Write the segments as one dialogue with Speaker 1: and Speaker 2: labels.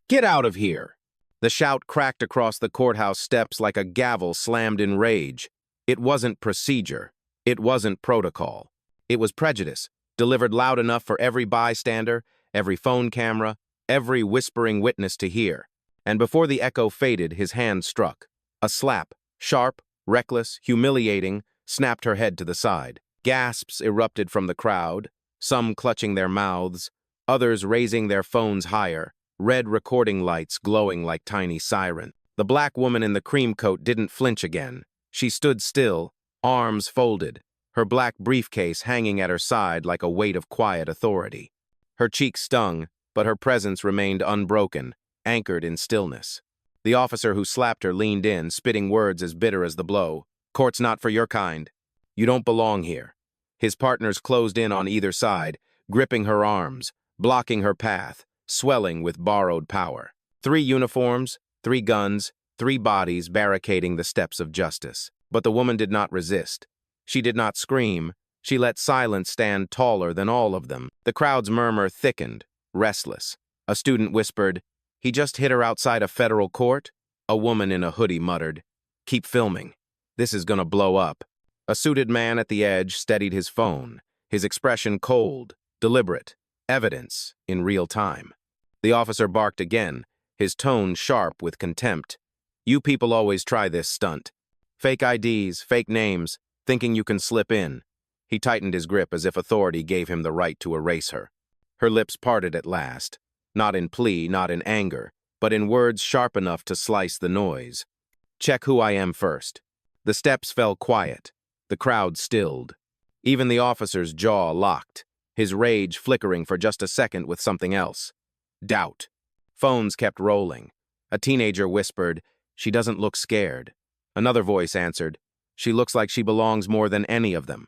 Speaker 1: "Get out of here!" The shout cracked across the courthouse steps like a gavel slammed in rage. It wasn't procedure. It wasn't protocol. It was prejudice, delivered loud enough for every bystander, every phone camera, every whispering witness to hear. And before the echo faded, his hand struck. A slap, sharp, reckless, humiliating, snapped her head to the side. Gasps erupted from the crowd, some clutching their mouths, others raising their phones higher, red recording lights glowing like tiny sirens. The black woman in the cream coat didn't flinch again. She stood still, arms folded, her black briefcase hanging at her side like a weight of quiet authority. Her cheeks stung, but her presence remained unbroken, anchored in stillness. The officer who slapped her leaned in, spitting words as bitter as the blow. "Court's not for your kind. You don't belong here." His partners closed in on either side, gripping her arms, blocking her path, swelling with borrowed power. 3 uniforms, 3 guns, 3 bodies barricading the steps of justice. But the woman did not resist. She did not scream. She let silence stand taller than all of them. The crowd's murmur thickened, restless. A student whispered, "He just hit her outside a federal court?" A woman in a hoodie muttered, "Keep filming. This is gonna blow up." A suited man at the edge steadied his phone, his expression cold, deliberate, evidence in real time. The officer barked again, his tone sharp with contempt. "You people always try this stunt. Fake IDs, fake names, thinking you can slip in." He tightened his grip as if authority gave him the right to erase her. Her lips parted at last, not in plea, not in anger, but in words sharp enough to slice the noise. "Check who I am first." The steps fell quiet. The crowd stilled. Even the officer's jaw locked, his rage flickering for just a second with something else. Doubt. Phones kept rolling. A teenager whispered, "She doesn't look scared." Another voice answered, "She looks like she belongs more than any of them."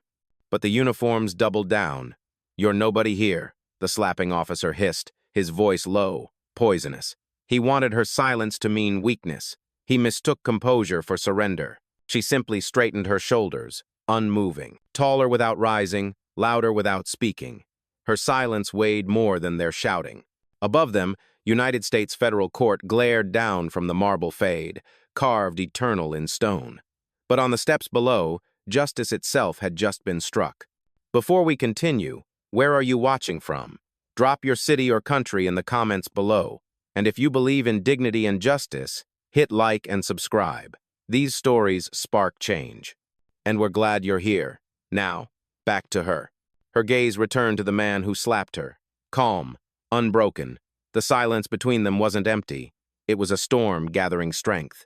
Speaker 1: But the uniforms doubled down. "You're nobody here," the slapping officer hissed, his voice low, poisonous. He wanted her silence to mean weakness. He mistook composure for surrender. She simply straightened her shoulders, unmoving, taller without rising, louder without speaking. Her silence weighed more than their shouting. Above them, United States Federal Court glared down from the marble fade, carved eternal in stone. But on the steps below, justice itself had just been struck. Before we continue, where are you watching from? Drop your city or country in the comments below. And if you believe in dignity and justice, hit like and subscribe. These stories spark change. And we're glad you're here. Now, back to her. Her gaze returned to the man who slapped her. Calm, unbroken. The silence between them wasn't empty. It was a storm gathering strength.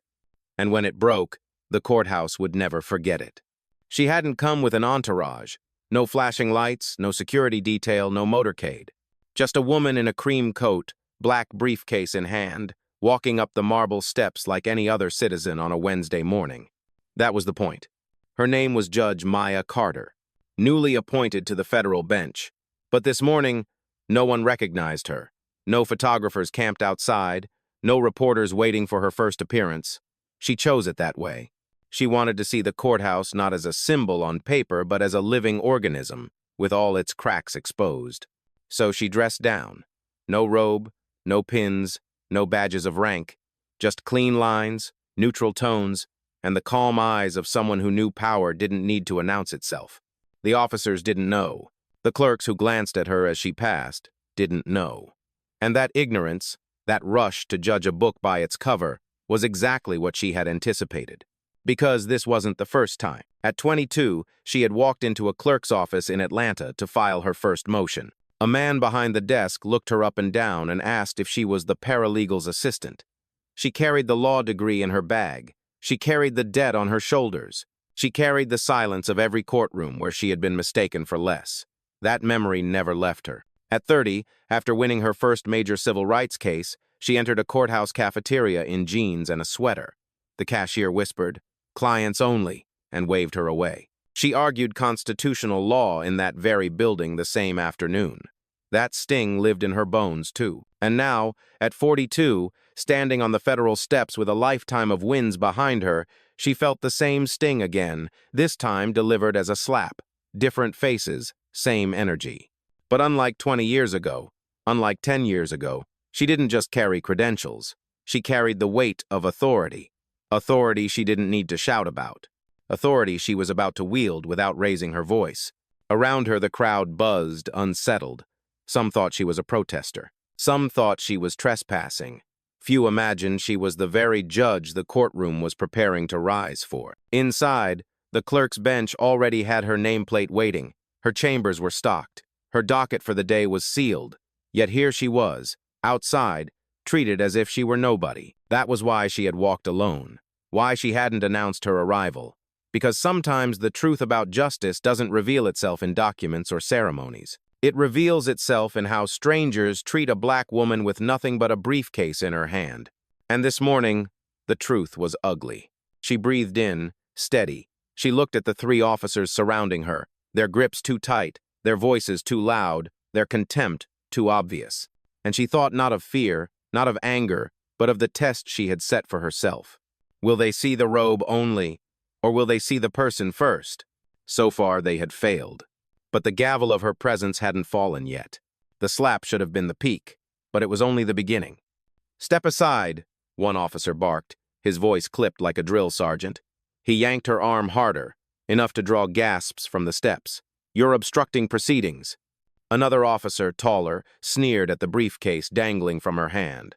Speaker 1: And when it broke, the courthouse would never forget it. She hadn't come with an entourage. No flashing lights, no security detail, no motorcade. Just a woman in a cream coat, black briefcase in hand, walking up the marble steps like any other citizen on a Wednesday morning. That was the point. Her name was Judge Maya Carter, newly appointed to the federal bench. But this morning, no one recognized her. No photographers camped outside, no reporters waiting for her first appearance. She chose it that way. She wanted to see the courthouse not as a symbol on paper, but as a living organism, with all its cracks exposed. So she dressed down. No robe, no pins, no badges of rank, just clean lines, neutral tones, and the calm eyes of someone who knew power didn't need to announce itself. The officers didn't know. The clerks who glanced at her as she passed didn't know. And that ignorance, that rush to judge a book by its cover, was exactly what she had anticipated. Because this wasn't the first time. At 22, she had walked into a clerk's office in Atlanta to file her first motion. A man behind the desk looked her up and down and asked if she was the paralegal's assistant. She carried the law degree in her bag. She carried the debt on her shoulders. She carried the silence of every courtroom where she had been mistaken for less. That memory never left her. At 30, after winning her first major civil rights case, she entered a courthouse cafeteria in jeans and a sweater. The cashier whispered, "Clients only," and waved her away. She argued constitutional law in that very building the same afternoon. That sting lived in her bones, too. And now, at 42, standing on the federal steps with a lifetime of wins behind her, she felt the same sting again, this time delivered as a slap. Different faces, same energy. But unlike 20 years ago, unlike 10 years ago, She didn't just carry credentials. She carried the weight of authority. Authority she didn't need to shout about. Authority she was about to wield without raising her voice. Around her, the crowd buzzed, unsettled. Some thought she was a protester. Some thought she was trespassing. Few imagined she was the very judge the courtroom was preparing to rise for. Inside, the clerk's bench already had her nameplate waiting. Her chambers were stocked. Her docket for the day was sealed. Yet here she was, outside, treated as if she were nobody. That was why she had walked alone. Why she hadn't announced her arrival. Because sometimes the truth about justice doesn't reveal itself in documents or ceremonies. It reveals itself in how strangers treat a black woman with nothing but a briefcase in her hand. And this morning, the truth was ugly. She breathed in, steady. She looked at the 3 officers surrounding her, their grips too tight, their voices too loud, their contempt too obvious. And she thought not of fear, not of anger, but of the test she had set for herself. Will they see the robe only, or will they see the person first? So far, they had failed. But the gavel of her presence hadn't fallen yet. The slap should have been the peak, but it was only the beginning. "Step aside," one officer barked, his voice clipped like a drill sergeant. He yanked her arm harder, enough to draw gasps from the steps. "You're obstructing proceedings." Another officer, taller, sneered at the briefcase dangling from her hand.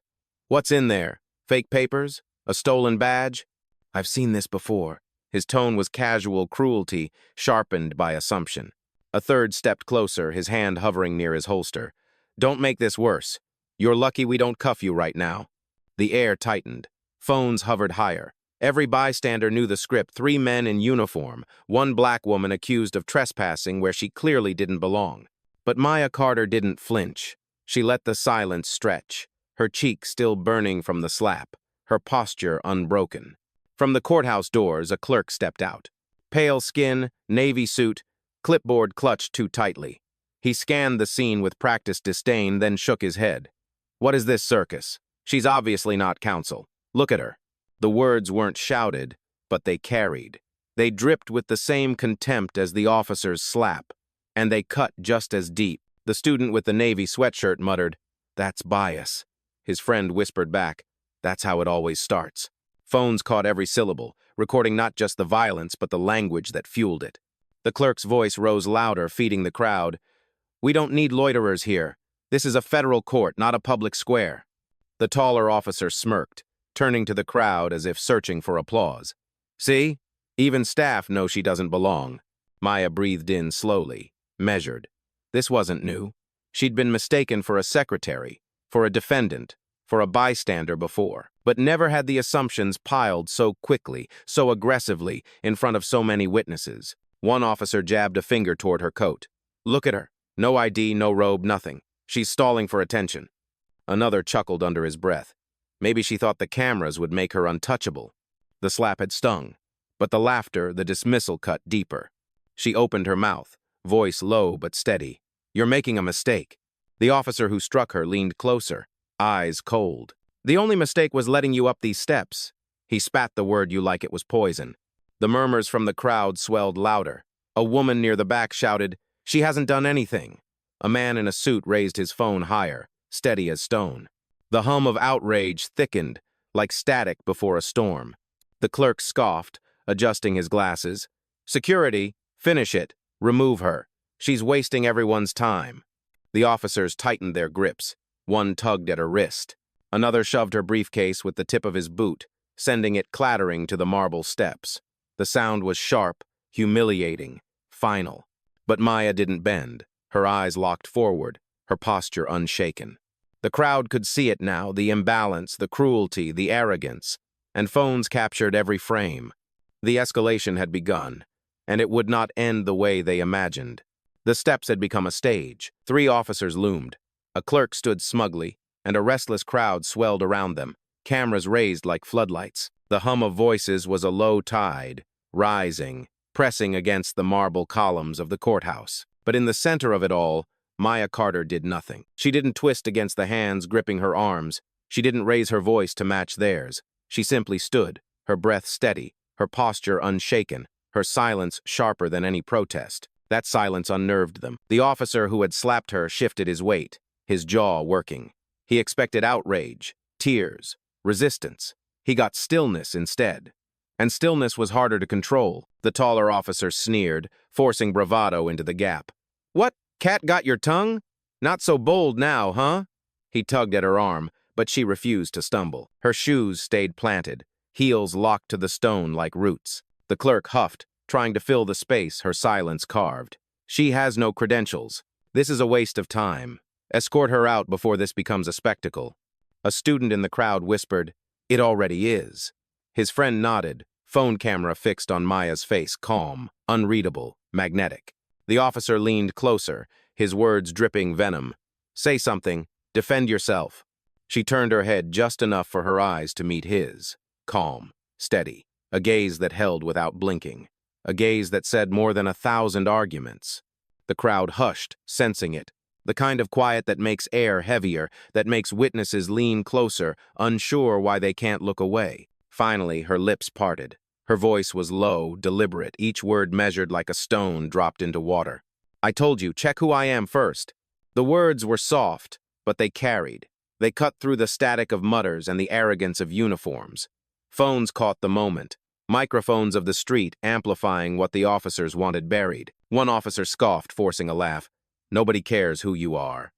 Speaker 1: "What's in there? Fake papers? A stolen badge?" "I've seen this before." His tone was casual cruelty, sharpened by assumption. A third stepped closer, his hand hovering near his holster. "Don't make this worse. You're lucky we don't cuff you right now." The air tightened. Phones hovered higher. Every bystander knew the script: 3 men in uniform, 1 black woman accused of trespassing where she clearly didn't belong. But Maya Carter didn't flinch. She let the silence stretch, her cheek still burning from the slap, her posture unbroken. From the courthouse doors, a clerk stepped out. Pale skin, navy suit, clipboard clutched too tightly. He scanned the scene with practiced disdain, then shook his head. "What is this circus? She's obviously not counsel. Look at her." The words weren't shouted, but they carried. They dripped with the same contempt as the officer's slap, and they cut just as deep. The student with the navy sweatshirt muttered, "That's bias." His friend whispered back, "That's how it always starts." Phones caught every syllable, recording not just the violence but the language that fueled it. The clerk's voice rose louder, feeding the crowd. "We don't need loiterers here. This is a federal court, not a public square." The taller officer smirked, turning to the crowd as if searching for applause. "See? Even staff know she doesn't belong." Maya breathed in slowly, measured. This wasn't new. She'd been mistaken for a secretary, for a defendant, for a bystander before, but never had the assumptions piled so quickly, so aggressively, in front of so many witnesses. One officer jabbed a finger toward her coat. "Look at her. No ID, no robe, nothing. She's stalling for attention." Another chuckled under his breath. Maybe she thought the cameras would make her untouchable. The slap had stung, but the laughter, the dismissal cut deeper. She opened her mouth, voice low but steady. "You're making a mistake." The officer who struck her leaned closer, eyes cold. "The only mistake was letting you up these steps." He spat the word you like it was poison. The murmurs from the crowd swelled louder. A woman near the back shouted, "She hasn't done anything." A man in a suit raised his phone higher, steady as stone. The hum of outrage thickened, like static before a storm. The clerk scoffed, adjusting his glasses. "Security, finish it. Remove her. She's wasting everyone's time." The officers tightened their grips. One tugged at her wrist. Another shoved her briefcase with the tip of his boot, sending it clattering to the marble steps. The sound was sharp, humiliating, final. But Maya didn't bend, her eyes locked forward, her posture unshaken. The crowd could see it now, the imbalance, the cruelty, the arrogance, and phones captured every frame. The escalation had begun, and it would not end the way they imagined. The steps had become a stage. 3 officers loomed. A clerk stood smugly, and a restless crowd swelled around them, cameras raised like floodlights. The hum of voices was a low tide, rising, pressing against the marble columns of the courthouse. But in the center of it all, Maya Carter did nothing. She didn't twist against the hands gripping her arms. She didn't raise her voice to match theirs. She simply stood, her breath steady, her posture unshaken, her silence sharper than any protest. That silence unnerved them. The officer who had slapped her shifted his weight, his jaw working. He expected outrage, tears, resistance. He got stillness instead. And stillness was harder to control. The taller officer sneered, forcing bravado into the gap. "What, cat got your tongue? Not so bold now, huh?" He tugged at her arm, but she refused to stumble. Her shoes stayed planted, heels locked to the stone like roots. The clerk huffed, trying to fill the space her silence carved. "She has no credentials. This is a waste of time. Escort her out before this becomes a spectacle." A student in the crowd whispered, "It already is." His friend nodded, phone camera fixed on Maya's face, calm, unreadable, magnetic. The officer leaned closer, his words dripping venom. "Say something. Defend yourself." She turned her head just enough for her eyes to meet his. Calm, steady, a gaze that held without blinking. A gaze that said more than 1,000 arguments. The crowd hushed, sensing it. The kind of quiet that makes air heavier, that makes witnesses lean closer, unsure why they can't look away. Finally, her lips parted. Her voice was low, deliberate, each word measured like a stone dropped into water. "I told you, check who I am first." The words were soft, but they carried. They cut through the static of mutters and the arrogance of uniforms. Phones caught the moment. Microphones of the street amplifying what the officers wanted buried. One officer scoffed, forcing a laugh. "Nobody cares who you are."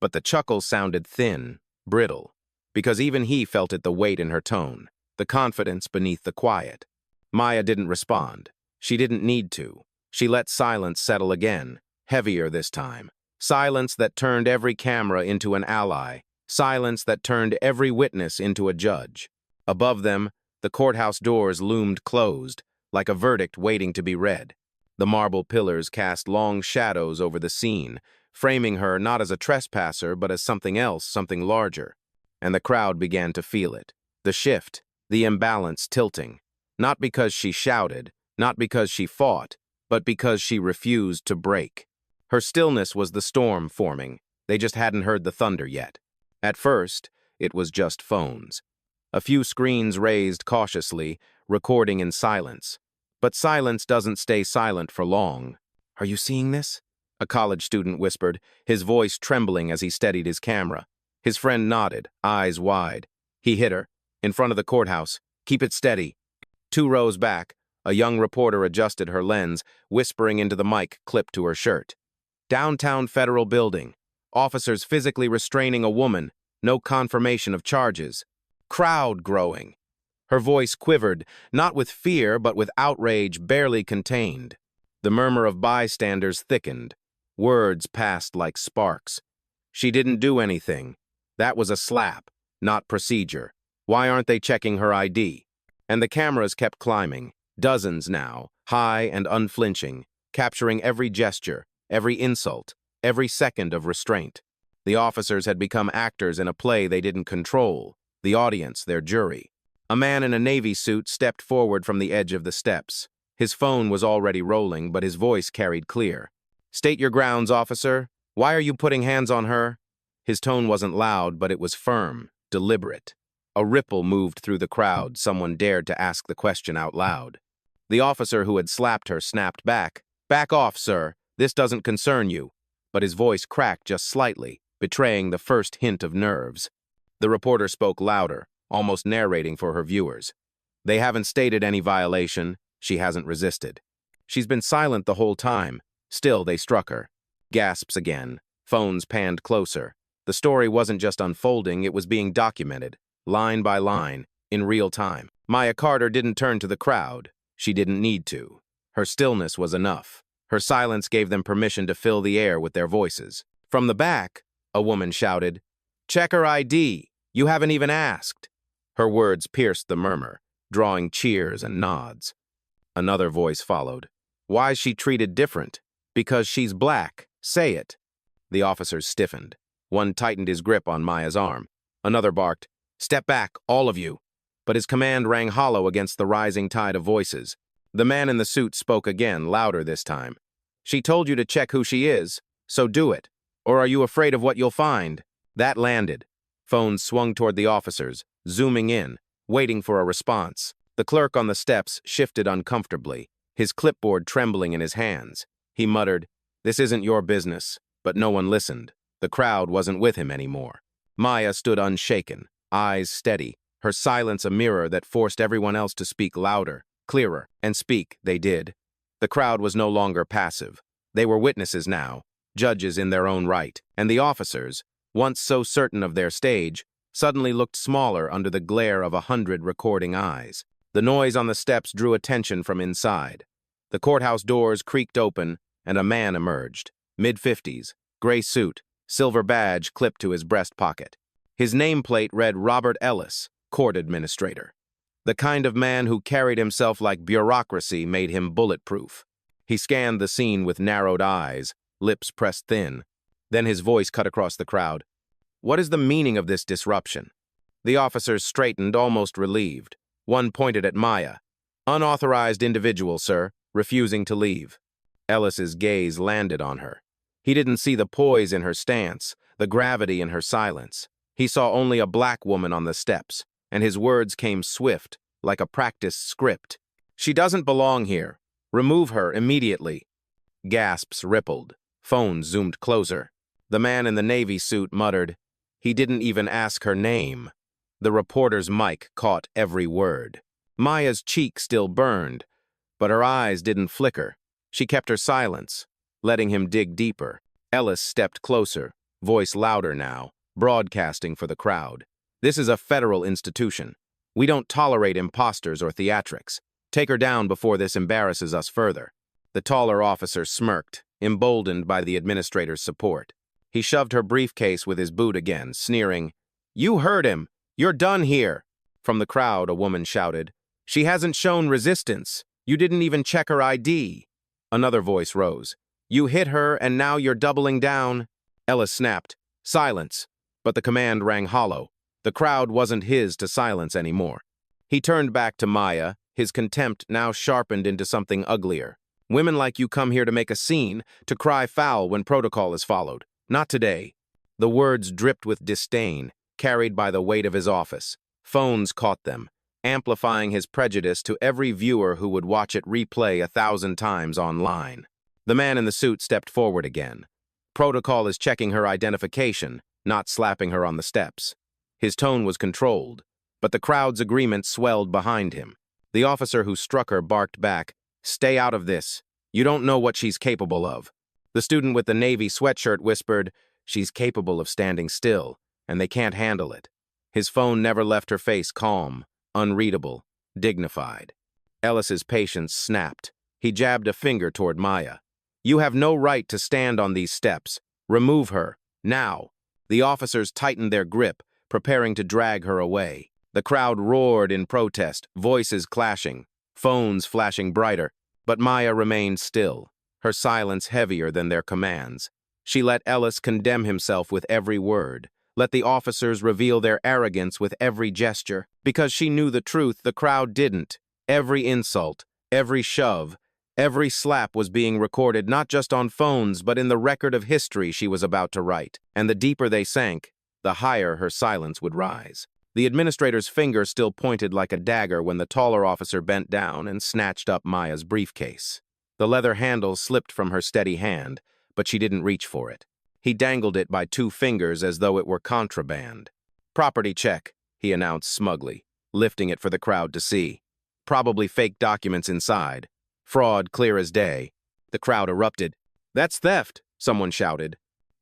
Speaker 1: But the chuckle sounded thin, brittle, because even he felt it, the weight in her tone, the confidence beneath the quiet. Maya didn't respond. She didn't need to. She let silence settle again, heavier this time. Silence that turned every camera into an ally. Silence that turned every witness into a judge. Above them, the courthouse doors loomed closed, like a verdict waiting to be read. The marble pillars cast long shadows over the scene, framing her not as a trespasser but as something else, something larger. And the crowd began to feel it. The shift, the imbalance tilting. Not because she shouted, not because she fought, but because she refused to break. Her stillness was the storm forming. They just hadn't heard the thunder yet. At first, it was just phones. A few screens raised cautiously, recording in silence. But silence doesn't stay silent for long. "Are you seeing this?" a college student whispered, his voice trembling as he steadied his camera. His friend nodded, eyes wide. He hit her. "In front of the courthouse. Keep it steady." 2 rows back, a young reporter adjusted her lens, whispering into the mic clipped to her shirt. "Downtown Federal Building. Officers physically restraining a woman. No confirmation of charges." Crowd growing. Her voice quivered, not with fear, but with outrage barely contained. The murmur of bystanders thickened. Words passed like sparks. "She didn't do anything. That was a slap, not procedure. Why aren't they checking her ID?" And the cameras kept climbing, dozens now, high and unflinching, capturing every gesture, every insult, every second of restraint. The officers had become actors in a play they didn't control, the audience their jury. A man in a navy suit stepped forward from the edge of the steps. His phone was already rolling, but his voice carried clear. "State your grounds, officer. Why are you putting hands on her?" His tone wasn't loud, but it was firm, deliberate. A ripple moved through the crowd. Someone dared to ask the question out loud. The officer who had slapped her snapped back. "Back off, sir. This doesn't concern you." But his voice cracked just slightly, betraying the first hint of nerves. The reporter spoke louder, almost narrating for her viewers. "They haven't stated any violation. She hasn't resisted. She's been silent the whole time. Still, they struck her." Gasps again. Phones panned closer. The story wasn't just unfolding, it was being documented, line by line, in real time. Maya Carter didn't turn to the crowd. She didn't need to. Her stillness was enough. Her silence gave them permission to fill the air with their voices. From the back, a woman shouted, "Check her ID. You haven't even asked." Her words pierced the murmur, drawing cheers and nods. Another voice followed. "Why's she treated different?" "Because she's black. Say it." The officers stiffened. One tightened his grip on Maya's arm. Another barked, "Step back, all of you." But his command rang hollow against the rising tide of voices. The man in the suit spoke again, louder this time. "She told you to check who she is, so do it. Or are you afraid of what you'll find?" That landed. Phones swung toward the officers, zooming in, waiting for a response. The clerk on the steps shifted uncomfortably, his clipboard trembling in his hands. He muttered, "This isn't your business," but no one listened. The crowd wasn't with him anymore. Maya stood unshaken, eyes steady, her silence a mirror that forced everyone else to speak louder, clearer, and speak they did. The crowd was no longer passive. They were witnesses now, judges in their own right, and the officers, once so certain of their stage, suddenly looked smaller under the glare of 100 recording eyes. The noise on the steps drew attention from inside. The courthouse doors creaked open, and a man emerged, mid-50s, gray suit, silver badge clipped to his breast pocket. His nameplate read Robert Ellis, court administrator. The kind of man who carried himself like bureaucracy made him bulletproof. He scanned the scene with narrowed eyes, lips pressed thin. Then his voice cut across the crowd. "What is the meaning of this disruption?" The officers straightened, almost relieved. One pointed at Maya. "Unauthorized individual, sir, refusing to leave." Ellis's gaze landed on her. He didn't see the poise in her stance, the gravity in her silence. He saw only a black woman on the steps, and his words came swift, like a practiced script. "She doesn't belong here. Remove her immediately." Gasps rippled. Phones zoomed closer. The man in the navy suit muttered, "He didn't even ask her name." The reporter's mic caught every word. Maya's cheek still burned, but her eyes didn't flicker. She kept her silence, letting him dig deeper. Ellis stepped closer, voice louder now, broadcasting for the crowd. "This is a federal institution. We don't tolerate imposters or theatrics. Take her down before this embarrasses us further." The taller officer smirked, emboldened by the administrator's support. He shoved her briefcase with his boot again, sneering, "You heard him! You're done here!" From the crowd, a woman shouted, "She hasn't shown resistance. You didn't even check her ID." Another voice rose, "You hit her and now you're doubling down." Ellis snapped, "Silence." But the command rang hollow. The crowd wasn't his to silence anymore. He turned back to Maya, his contempt now sharpened into something uglier. "Women like you come here to make a scene, to cry foul when protocol is followed. Not today." The words dripped with disdain, carried by the weight of his office. Phones caught them, amplifying his prejudice to every viewer who would watch it replay 1,000 times online. The man in the suit stepped forward again. "Protocol is checking her identification, not slapping her on the steps." His tone was controlled, but the crowd's agreement swelled behind him. The officer who struck her barked back, "Stay out of this. You don't know what she's capable of." The student with the navy sweatshirt whispered, "She's capable of standing still, and they can't handle it." His phone never left her face calm, unreadable, dignified. Ellis's patience snapped. He jabbed a finger toward Maya. "You have no right to stand on these steps. Remove her, now." The officers tightened their grip, preparing to drag her away. The crowd roared in protest, voices clashing, phones flashing brighter, but Maya remained still, her silence heavier than their commands. She let Ellis condemn himself with every word, let the officers reveal their arrogance with every gesture. Because she knew the truth, the crowd didn't. Every insult, every shove, every slap was being recorded not just on phones, but in the record of history she was about to write. And the deeper they sank, the higher her silence would rise. The administrator's finger still pointed like a dagger when the taller officer bent down and snatched up Maya's briefcase. The leather handle slipped from her steady hand, but she didn't reach for it. He dangled it by 2 fingers as though it were contraband. "Property check," he announced smugly, lifting it for the crowd to see. "Probably fake documents inside. Fraud clear as day." The crowd erupted. "That's theft," someone shouted.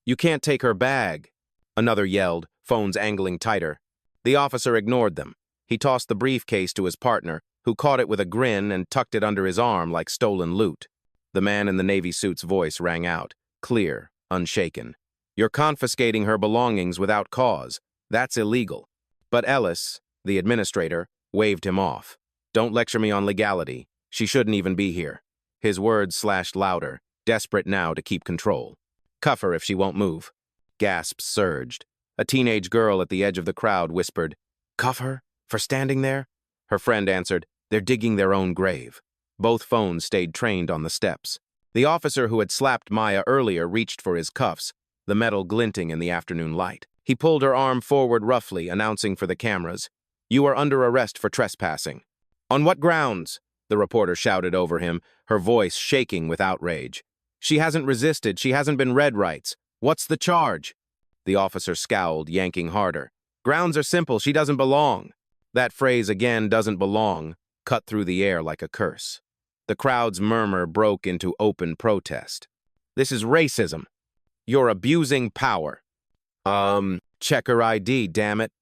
Speaker 1: "You can't take her bag," another yelled, phones angling tighter. The officer ignored them. He tossed the briefcase to his partner, who caught it with a grin and tucked it under his arm like stolen loot. The man in the navy suit's voice rang out, clear, unshaken. "You're confiscating her belongings without cause. That's illegal." But Ellis, the administrator, waved him off. "Don't lecture me on legality. She shouldn't even be here." His words slashed louder, desperate now to keep control. "Cuff her if she won't move." Gasps surged. A teenage girl at the edge of the crowd whispered, "Cuff her? For standing there?" Her friend answered, "They're digging their own grave." Both phones stayed trained on the steps. The officer who had slapped Maya earlier reached for his cuffs, the metal glinting in the afternoon light. He pulled her arm forward roughly, announcing for the cameras, "You are under arrest for trespassing." "On what grounds?" the reporter shouted over him, her voice shaking with outrage. "She hasn't resisted. She hasn't been read rights. What's the charge?" The officer scowled, yanking harder. Grounds are simple, she doesn't belong. That phrase again, doesn't belong, cut through the air like a curse. The crowd's murmur broke into open protest. This is racism. You're abusing power. Check her ID, damn it.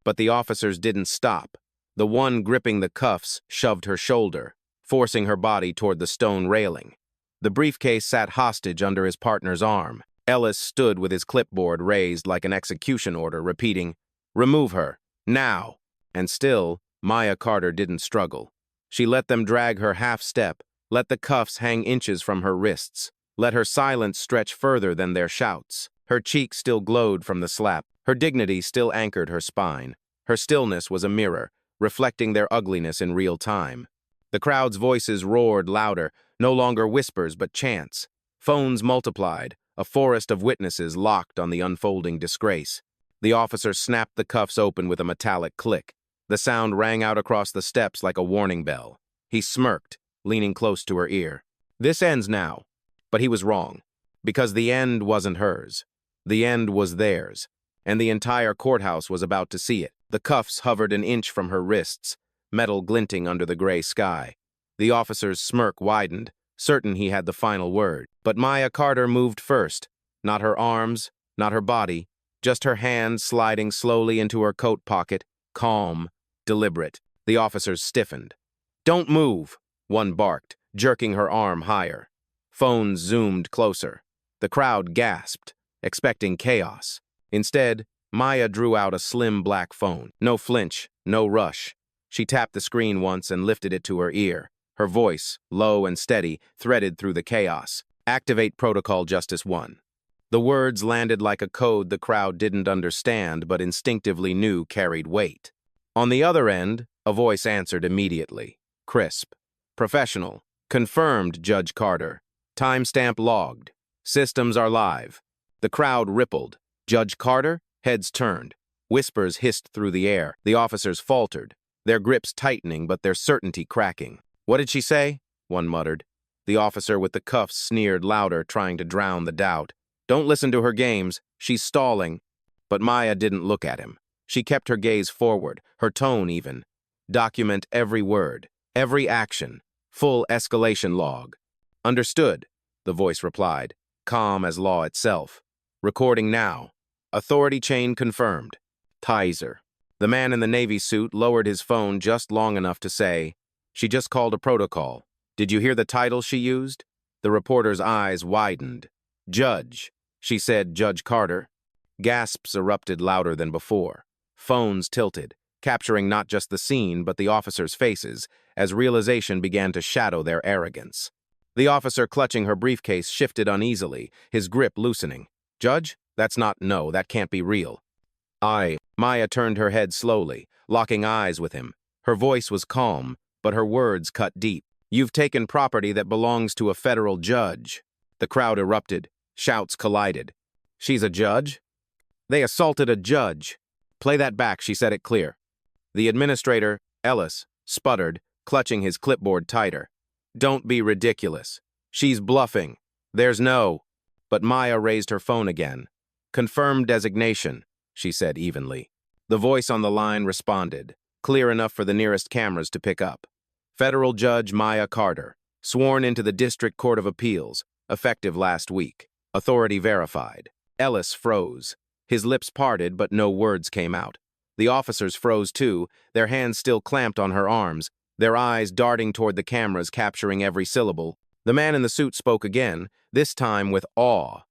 Speaker 1: But the officers didn't stop. The one gripping the cuffs shoved her shoulder, forcing her body toward the stone railing. The briefcase sat hostage under his partner's arm. Ellis stood with his clipboard raised like an execution order, repeating, "Remove her, now." And still, Maya Carter didn't struggle. She let them drag her half-step, let the cuffs hang inches from her wrists, let her silence stretch further than their shouts. Her cheek still glowed from the slap. Her dignity still anchored her spine. Her stillness was a mirror, reflecting their ugliness in real time. The crowd's voices roared louder, no longer whispers but chants. Phones multiplied, a forest of witnesses locked on the unfolding disgrace. The officer snapped the cuffs open with a metallic click. The sound rang out across the steps like a warning bell. He smirked, leaning close to her ear. This ends now. But he was wrong, because the end wasn't hers. The end was theirs, and the entire courthouse was about to see it. The cuffs hovered an inch from her wrists, metal glinting under the gray sky. The officer's smirk widened, certain he had the final word. But Maya Carter moved first. Not her arms, not her body, just her hand sliding slowly into her coat pocket, calm, deliberate. The officers stiffened. "Don't move," one barked, jerking her arm higher. Phones zoomed closer. The crowd gasped, expecting chaos. Instead, Maya drew out a slim black phone. No flinch, no rush. She tapped the screen once and lifted it to her ear. Her voice, low and steady, threaded through the chaos. "Activate Protocol Justice 1." The words landed like a code the crowd didn't understand but instinctively knew carried weight. On the other end, a voice answered immediately. Crisp. Professional. Confirmed, Judge Carter. Timestamp logged. Systems are live. The crowd rippled. Judge Carter? Heads turned. Whispers hissed through the air. The officers faltered, their grips tightening but their certainty cracking. "What did she say?" one muttered. The officer with the cuffs sneered louder, trying to drown the doubt. "Don't listen to her games. She's stalling." But Maya didn't look at him. She kept her gaze forward, her tone even. "Document every word, every action. Full escalation log." "Understood," the voice replied, calm as law itself. "Recording now. Authority chain confirmed." Tizer. The man in the Navy suit lowered his phone just long enough to say, "She just called a protocol. Did you hear the title she used?" The reporter's eyes widened. "Judge." She said, "Judge Carter." Gasps erupted louder than before. Phones tilted, capturing not just the scene but the officers' faces, as realization began to shadow their arrogance. The officer clutching her briefcase shifted uneasily, his grip loosening. "Judge? No, that can't be real." Maya turned her head slowly, locking eyes with him. Her voice was calm, but her words cut deep. "You've taken property that belongs to a federal judge." The crowd erupted. Shouts collided. "She's a judge?" "They assaulted a judge." "Play that back," she said it clear. The administrator, Ellis, sputtered, clutching his clipboard tighter. "Don't be ridiculous. She's bluffing. There's no—" But Maya raised her phone again. "Confirmed designation," she said evenly. The voice on the line responded, clear enough for the nearest cameras to pick up. "Federal Judge Maya Carter, sworn into the District Court of Appeals, effective last week. Authority verified." Ellis froze. His lips parted, but no words came out. The officers froze too, their hands still clamped on her arms, their eyes darting toward the cameras capturing every syllable. The man in the suit spoke again, this time with awe.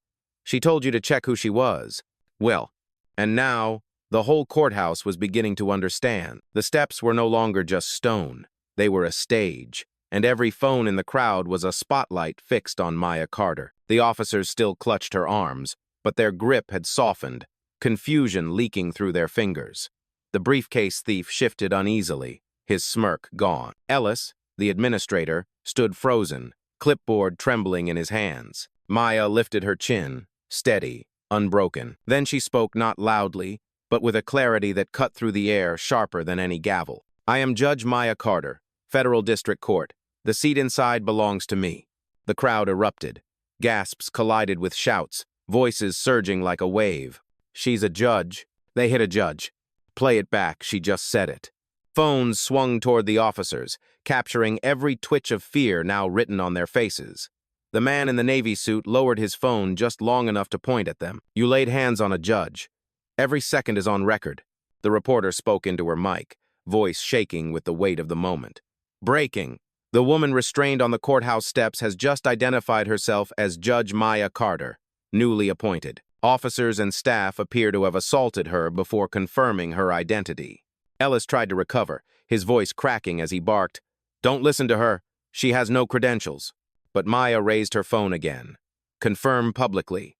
Speaker 1: "She told you to check who she was." Well, and now, the whole courthouse was beginning to understand. The steps were no longer just stone. They were a stage, and every phone in the crowd was a spotlight fixed on Maya Carter. The officers still clutched her arms, but their grip had softened, confusion leaking through their fingers. The briefcase thief shifted uneasily, his smirk gone. Ellis, the administrator, stood frozen, clipboard trembling in his hands. Maya lifted her chin, steady, unbroken. Then she spoke not loudly, but with a clarity that cut through the air sharper than any gavel. "I am Judge Maya Carter, Federal District Court. The seat inside belongs to me." The crowd erupted. Gasps collided with shouts, voices surging like a wave. She's a judge. They hit a judge. Play it back, she just said it. Phones swung toward the officers, capturing every twitch of fear now written on their faces. The man in the navy suit lowered his phone just long enough to point at them. You laid hands on a judge. Every second is on record. The reporter spoke into her mic, voice shaking with the weight of the moment. Breaking. The woman restrained on the courthouse steps has just identified herself as Judge Maya Carter, newly appointed. Officers and staff appear to have assaulted her before confirming her identity. Ellis tried to recover, his voice cracking as he barked, "Don't listen to her. She has no credentials." But Maya raised her phone again. "Confirm publicly."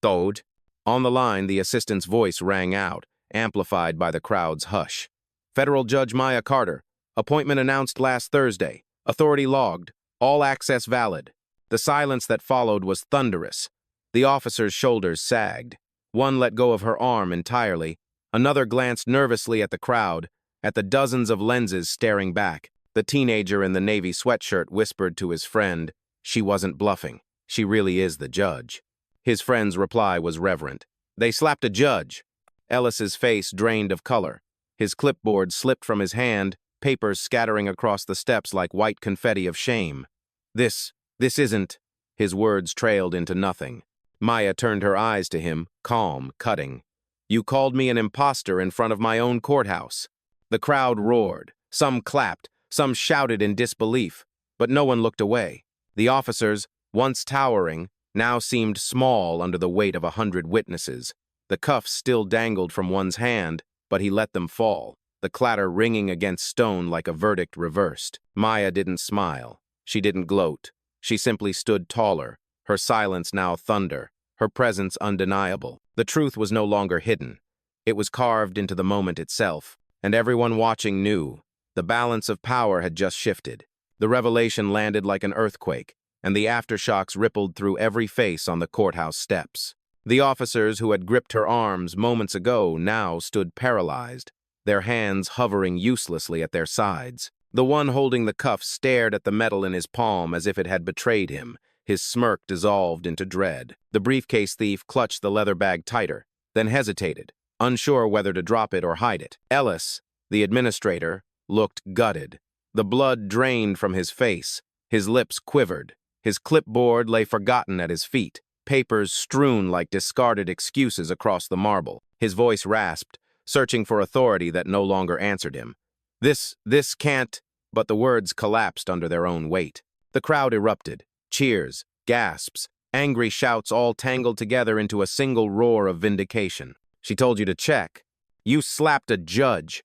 Speaker 1: Toad. On the line, the assistant's voice rang out, amplified by the crowd's hush. "Federal Judge Maya Carter. Appointment announced last Thursday. Authority logged. All access valid." The silence that followed was thunderous. The officer's shoulders sagged. One let go of her arm entirely. Another glanced nervously at the crowd, at the dozens of lenses staring back. The teenager in the navy sweatshirt whispered to his friend, "She wasn't bluffing. She really is the judge." His friend's reply was reverent. "They slapped a judge." Ellis's face drained of color. His clipboard slipped from his hand, papers scattering across the steps like white confetti of shame. This isn't." His words trailed into nothing. Maya turned her eyes to him, calm, cutting. "You called me an impostor in front of my own courthouse." The crowd roared. Some clapped, some shouted in disbelief, but no one looked away. The officers, once towering, now seemed small under the weight of 100 witnesses. The cuffs still dangled from one's hand, but he let them fall, the clatter ringing against stone like a verdict reversed. Maya didn't smile. She didn't gloat. She simply stood taller, her silence now thunder, her presence undeniable. The truth was no longer hidden. It was carved into the moment itself, and everyone watching knew. The balance of power had just shifted. The revelation landed like an earthquake, and the aftershocks rippled through every face on the courthouse steps. The officers who had gripped her arms moments ago now stood paralyzed, their hands hovering uselessly at their sides. The one holding the cuffs stared at the metal in his palm as if it had betrayed him. His smirk dissolved into dread. The briefcase thief clutched the leather bag tighter, then hesitated, unsure whether to drop it or hide it. Ellis, the administrator, looked gutted. The blood drained from his face. His lips quivered. His clipboard lay forgotten at his feet, papers strewn like discarded excuses across the marble. His voice rasped, searching for authority that no longer answered him. This can't," but the words collapsed under their own weight. The crowd erupted. Cheers, gasps, angry shouts all tangled together into a single roar of vindication. "She told you to check. You slapped a judge."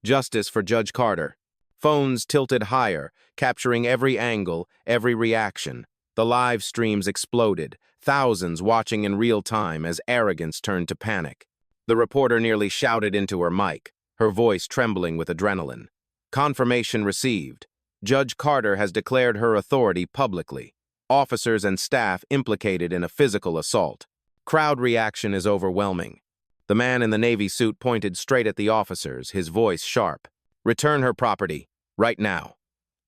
Speaker 1: Justice for Judge Carter." Phones tilted higher, capturing every angle, every reaction. The live streams exploded, thousands watching in real time as arrogance turned to panic. The reporter nearly shouted into her mic, her voice trembling with adrenaline. "Confirmation received. Judge Carter has declared her authority publicly. Officers and staff implicated in a physical assault. Crowd reaction is overwhelming." The man in the navy suit pointed straight at the officers, his voice sharp. "Return her property, right now."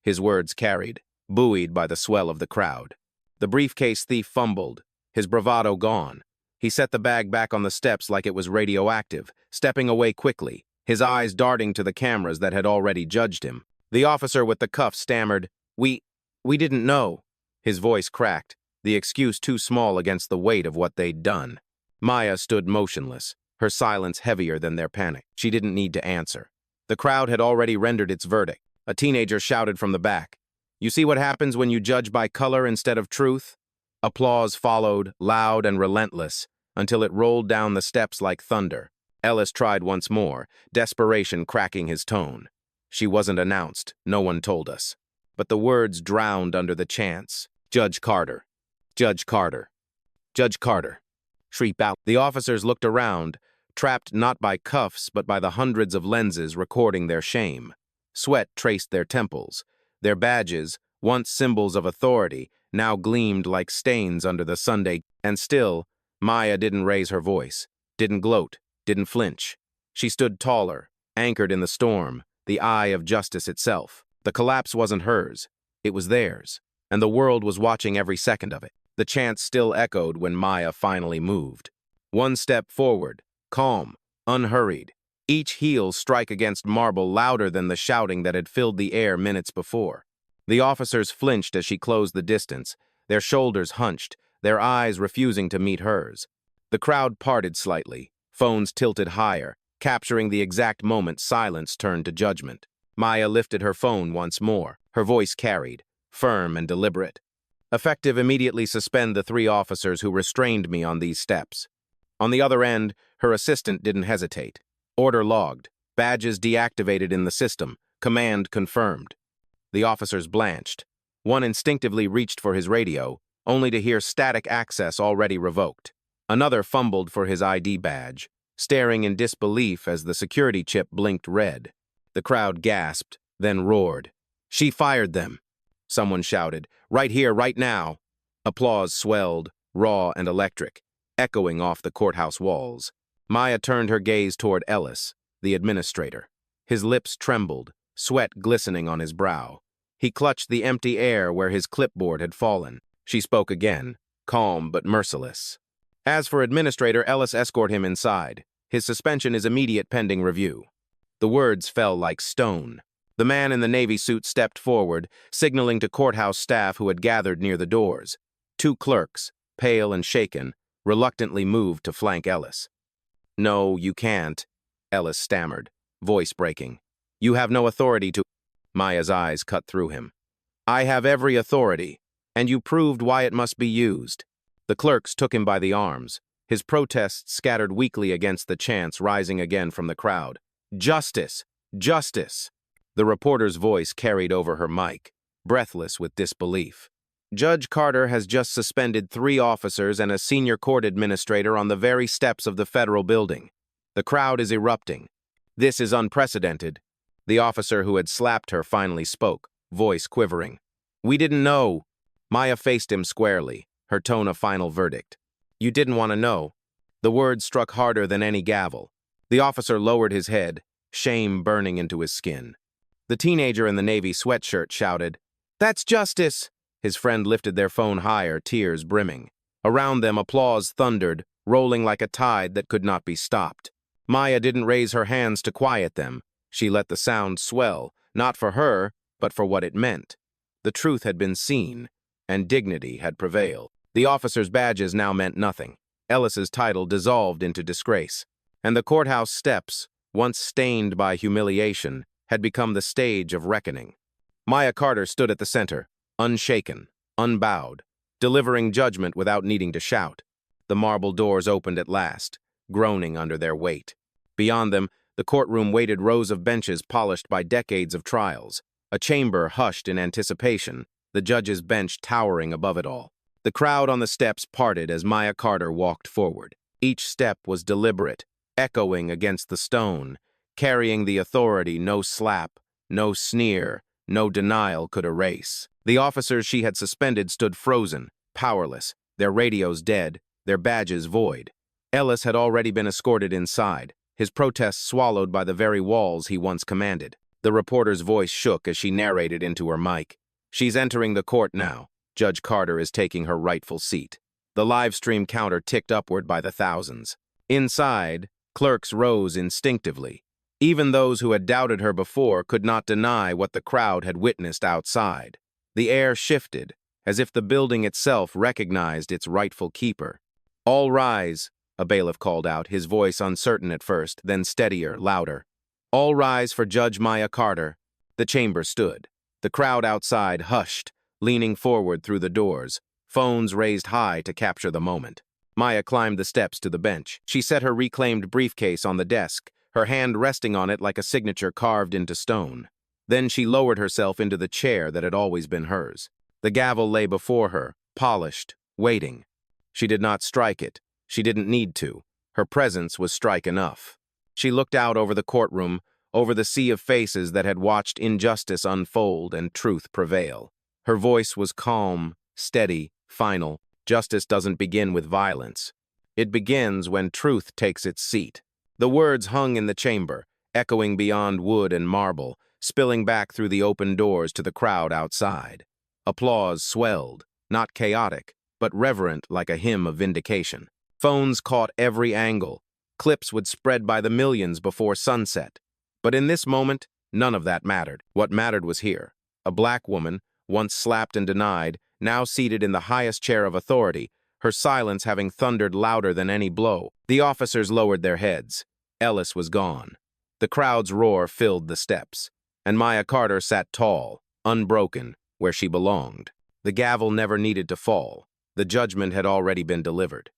Speaker 1: His words carried, buoyed by the swell of the crowd. The briefcase thief fumbled, his bravado gone. He set the bag back on the steps like it was radioactive, stepping away quickly, his eyes darting to the cameras that had already judged him. The officer with the cuff stammered, We didn't know." His voice cracked, the excuse too small against the weight of what they'd done. Maya stood motionless, her silence heavier than their panic. She didn't need to answer. The crowd had already rendered its verdict. A teenager shouted from the back, "You see what happens when you judge by color instead of truth?" Applause followed, loud and relentless, until it rolled down the steps like thunder. Ellis tried once more, desperation cracking his tone. "She wasn't announced, no one told us." But the words drowned under the chants. "Judge Carter. Judge Carter. Judge Carter." Shriek out. The officers looked around, trapped not by cuffs but by the hundreds of lenses recording their shame. Sweat traced their temples. Their badges, once symbols of authority, now gleamed like stains under the Sunday. And still, Maya didn't raise her voice, didn't gloat, didn't flinch. She stood taller, anchored in the storm, the eye of justice itself. The collapse wasn't hers, it was theirs, and the world was watching every second of it. The chants still echoed when Maya finally moved. One step forward, calm, unhurried. Each heel strike against marble louder than the shouting that had filled the air minutes before. The officers flinched as she closed the distance, their shoulders hunched, their eyes refusing to meet hers. The crowd parted slightly, phones tilted higher, capturing the exact moment silence turned to judgment. Maya lifted her phone once more, her voice carried, firm and deliberate. Effective, immediately suspend the 3 officers who restrained me on these steps. On the other end, her assistant didn't hesitate. Order logged, badges deactivated in the system, command confirmed. The officers blanched. One instinctively reached for his radio, only to hear static access already revoked. Another fumbled for his ID badge, staring in disbelief as the security chip blinked red. The crowd gasped, then roared. "She fired them!" Someone shouted, "Right here, right now!" Applause swelled, raw and electric, echoing off the courthouse walls. Maya turned her gaze toward Ellis, the administrator. His lips trembled, sweat glistening on his brow. He clutched the empty air where his clipboard had fallen. She spoke again, calm but merciless. "As for Administrator, Ellis, escort him inside. His suspension is immediate pending review." The words fell like stone. The man in the Navy suit stepped forward, signaling to courthouse staff who had gathered near the doors. 2 clerks, pale and shaken, reluctantly moved to flank Ellis. "No, you can't," Ellis stammered, voice breaking. "You have no authority to—" Maya's eyes cut through him. "I have every authority, and you proved why it must be used." The clerks took him by the arms, his protests scattered weakly against the chants rising again from the crowd. "Justice! Justice!" The reporter's voice carried over her mic, breathless with disbelief. "Judge Carter has just suspended 3 officers and a senior court administrator on the very steps of the federal building. The crowd is erupting. This is unprecedented." The officer who had slapped her finally spoke, voice quivering. "We didn't know." Maya faced him squarely, her tone a final verdict. "You didn't want to know." The words struck harder than any gavel. The officer lowered his head, shame burning into his skin. The teenager in the Navy sweatshirt shouted, "That's justice!" His friend lifted their phone higher, tears brimming. Around them, applause thundered, rolling like a tide that could not be stopped. Maya didn't raise her hands to quiet them. She let the sound swell, not for her, but for what it meant. The truth had been seen, and dignity had prevailed. The officers' badges now meant nothing. Ellis's title dissolved into disgrace. And the courthouse steps, once stained by humiliation, had become the stage of reckoning. Maya Carter stood at the center, unshaken, unbowed, delivering judgment without needing to shout. The marble doors opened at last, groaning under their weight. Beyond them, the courtroom waited rows of benches polished by decades of trials, a chamber hushed in anticipation, the judge's bench towering above it all. The crowd on the steps parted as Maya Carter walked forward. Each step was deliberate, echoing against the stone, carrying the authority no slap, no sneer, no denial could erase. The officers she had suspended stood frozen, powerless, their radios dead, their badges void. Ellis had already been escorted inside, his protests swallowed by the very walls he once commanded. The reporter's voice shook as she narrated into her mic. "She's entering the court now. Judge Carter is taking her rightful seat." The live stream counter ticked upward by the thousands. Inside, clerks rose instinctively. Even those who had doubted her before could not deny what the crowd had witnessed outside. The air shifted, as if the building itself recognized its rightful keeper. "All rise," a bailiff called out, his voice uncertain at first, then steadier, louder. "All rise for Judge Maya Carter." The chamber stood. The crowd outside hushed, leaning forward through the doors, phones raised high to capture the moment. Maya climbed the steps to the bench. She set her reclaimed briefcase on the desk, her hand resting on it like a signature carved into stone. Then she lowered herself into the chair that had always been hers. The gavel lay before her, polished, waiting. She did not strike it. She didn't need to. Her presence was strike enough. She looked out over the courtroom, over the sea of faces that had watched injustice unfold and truth prevail. Her voice was calm, steady, final. Justice doesn't begin with violence. It begins when truth takes its seat. The words hung in the chamber, echoing beyond wood and marble, spilling back through the open doors to the crowd outside. Applause swelled, not chaotic, but reverent like a hymn of vindication. Phones caught every angle. Clips would spread by the millions before sunset. But in this moment, none of that mattered. What mattered was here. A black woman, once slapped and denied, now seated in the highest chair of authority, her silence having thundered louder than any blow. The officers lowered their heads. Ellis was gone. The crowd's roar filled the steps, and Maya Carter sat tall, unbroken, where she belonged. The gavel never needed to fall. The judgment had already been delivered.